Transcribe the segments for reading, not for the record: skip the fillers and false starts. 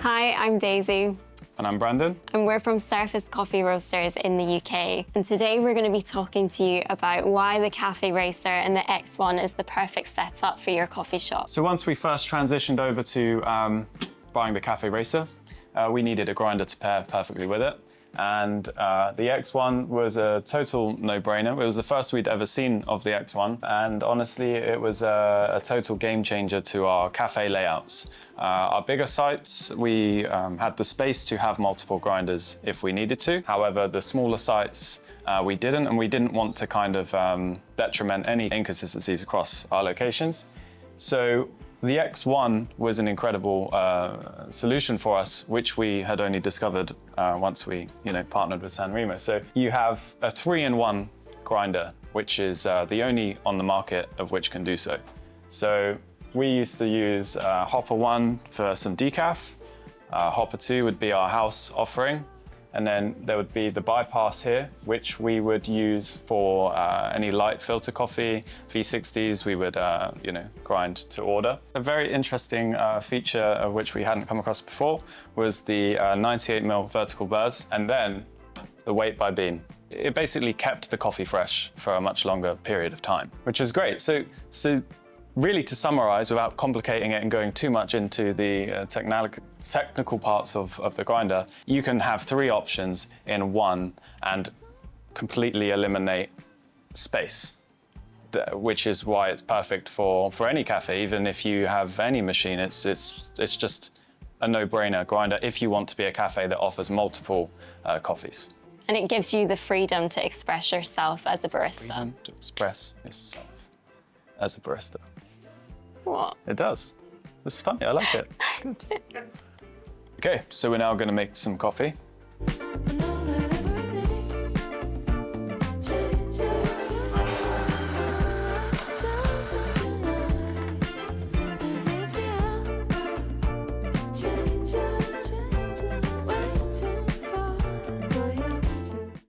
Hi, I'm Daisy. And I'm Brandon. And we're from Surface Coffee Roasters in the UK. And today we're going to be talking to you about why the Café Racer and the X-One is the perfect setup for your coffee shop. So once we first transitioned over to buying the Café Racer, we needed a grinder to pair perfectly with it. And the X-One was a total no-brainer. It was the first we'd ever seen of the X-One. And honestly, it was a total game changer to our cafe layouts. Our bigger sites, we had the space to have multiple grinders if we needed to. However, the smaller sites, we didn't, and we didn't want to kind of detriment any inconsistencies across our locations. So the X-One was an incredible solution for us, which we had only discovered once we, partnered with Sanremo. So you have a 3-in-1 grinder, which is the only on the market of which can do so. So we used to use Hopper 1 for some decaf. Hopper 2 would be our house offering. And then there would be the bypass here, which we would use for any light filter coffee, V60s, we would grind to order. A very interesting feature of which we hadn't come across before was the 98mm vertical burrs, and then the weight by bean. It basically kept the coffee fresh for a much longer period of time, which was great. So really, to summarize, without complicating it and going too much into the technical parts of the grinder, you can have 3 options in one and completely eliminate space, which is why it's perfect for any cafe. Even if you have any machine, it's just a no-brainer grinder if you want to be a cafe that offers multiple coffees. And it gives you the freedom to express yourself as a barista. Freedom to express yourself as a barista. What? It does. This is funny, I like it. It's good. Okay, so we're now gonna make some coffee.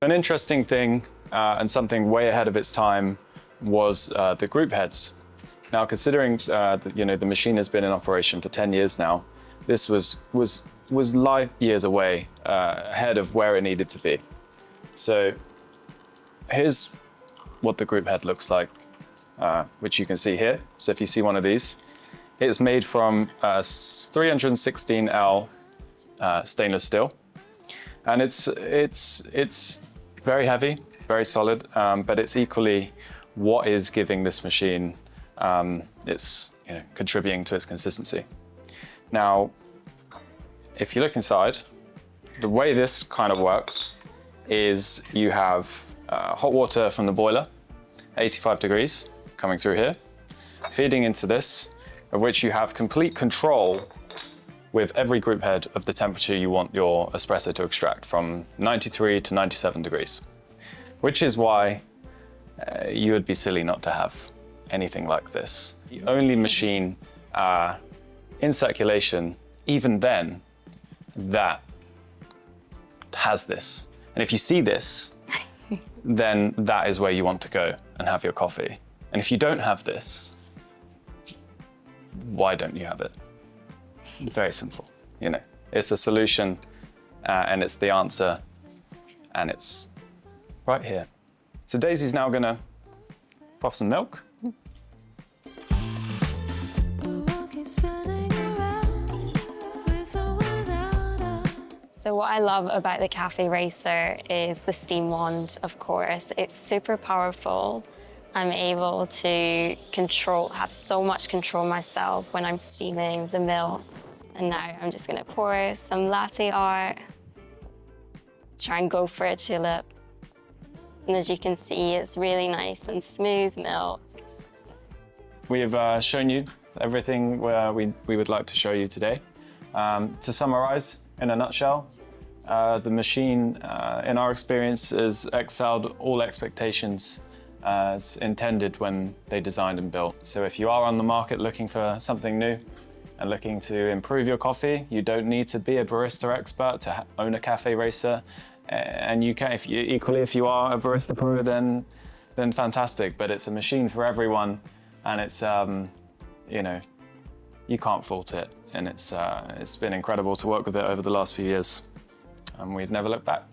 An interesting thing and something way ahead of its time was the group heads. Now, considering the machine has been in operation for 10 years now, this was light years away ahead of where it needed to be. So here's what the group head looks like, which you can see here. So if you see one of these, it's made from 316L stainless steel, and it's very heavy, very solid, but it's equally what is giving this machine it's contributing to its consistency. Now, if you look inside, the way this kind of works is you have hot water from the boiler, 85 degrees, coming through here, feeding into this, of which you have complete control with every group head of the temperature you want your espresso to extract, from 93 to 97 degrees, which is why you would be silly not to have anything like this. The only machine in circulation, even then, that has this. And if you see this, then that is where you want to go and have your coffee. And if you don't have this, why don't you have it? Very simple, It's a solution and it's the answer, and it's right here. So Daisy's now gonna pop some milk. So what I love about the Café Racer is the steam wand, of course. It's super powerful. I'm able to have so much control myself when I'm steaming the milk. And now I'm just gonna pour some latte art, try and go for a tulip. And as you can see, it's really nice and smooth milk. We have shown you everything we would like to show you today. To summarize, in a nutshell, the machine, in our experience, has excelled all expectations as intended when they designed and built. So if you are on the market looking for something new and looking to improve your coffee, you don't need to be a barista expert to own a Café Racer. And you can, if you are a barista pro, then fantastic. But it's a machine for everyone, and it's you can't fault it. And it's been incredible to work with it over the last few years. And we've never looked back.